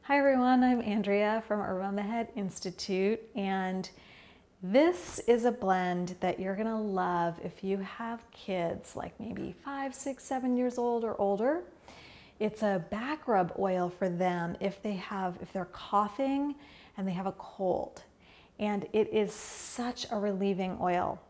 Hi everyone, I'm Andrea from Aromatherapy Institute, and this is a blend that you're gonna love if you have kids like maybe 5, 6, 7 years old or older. It's a back rub oil for them if they're coughing and they have a cold. And it is such a relieving oil,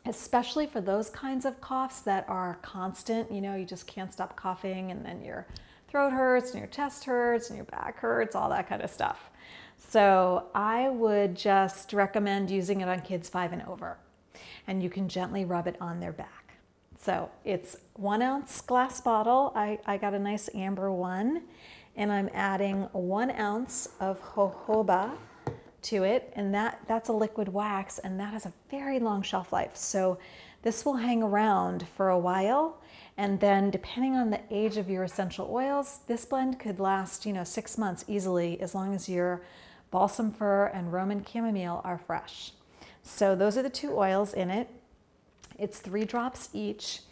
especially for those kinds of coughs that are constant. You know, you just can't stop coughing, and then your throat hurts and your chest hurts and your back hurts, all that kind of stuff. So I would just recommend using it on kids 5 and over, and you can gently rub it on their back. So it's 1 ounce glass bottle. I got a nice amber one, and I'm adding 1 ounce of jojoba to it, and that's a liquid wax, and that has a very long shelf life. So this will hang around for a while, and then depending on the age of your essential oils, this blend could last 6 months easily, as long as your Balsam Fir and Roman Chamomile are fresh. So those are the 2 oils in it. It's 3 drops each.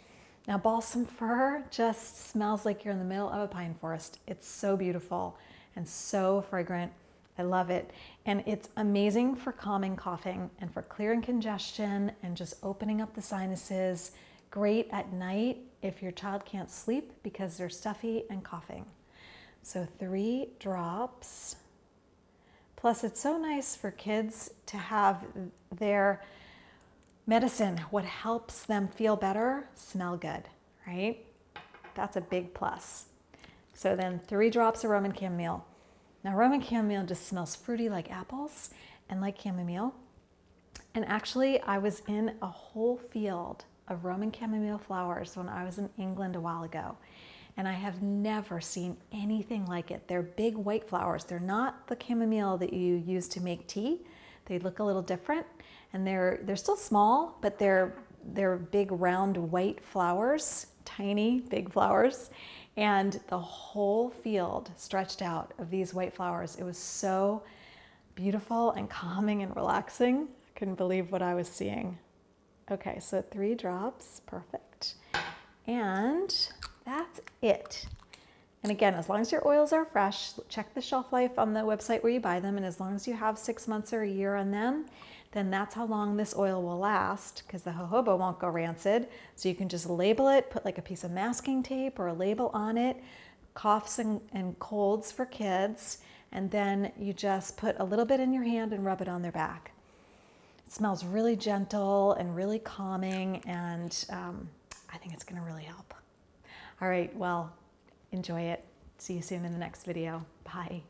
Now Balsam Fir just smells like you're in the middle of a pine forest. It's so beautiful and so fragrant. I love it. And it's amazing for calming coughing and for clearing congestion and just opening up the sinuses. Great at night if your child can't sleep because they're stuffy and coughing. So 3 drops. Plus it's so nice for kids to have their medicine, what helps them feel better, smell good, right? That's a big plus. So then 3 drops of Roman Chamomile. Now Roman Chamomile just smells fruity like apples and like chamomile. And actually I was in a whole field of Roman Chamomile flowers when I was in England a while ago. And I have never seen anything like it. They're big white flowers. They're not the chamomile that you use to make tea. They look a little different, and they're still small, but they're big round white flowers, tiny big flowers. And the whole field stretched out of these white flowers. It was so beautiful and calming and relaxing. I couldn't believe what I was seeing. Okay, so 3 drops, perfect. And that's it. And again, as long as your oils are fresh, check the shelf life on the website where you buy them, and as long as you have 6 months or a year on them, then that's how long this oil will last, because the jojoba won't go rancid. So you can just label it, put like a piece of masking tape or a label on it, coughs and colds for kids, and then you just put a little bit in your hand and rub it on their back. It smells really gentle and really calming, and I think it's going to really help. All right, well, enjoy it. See you soon in the next video. Bye.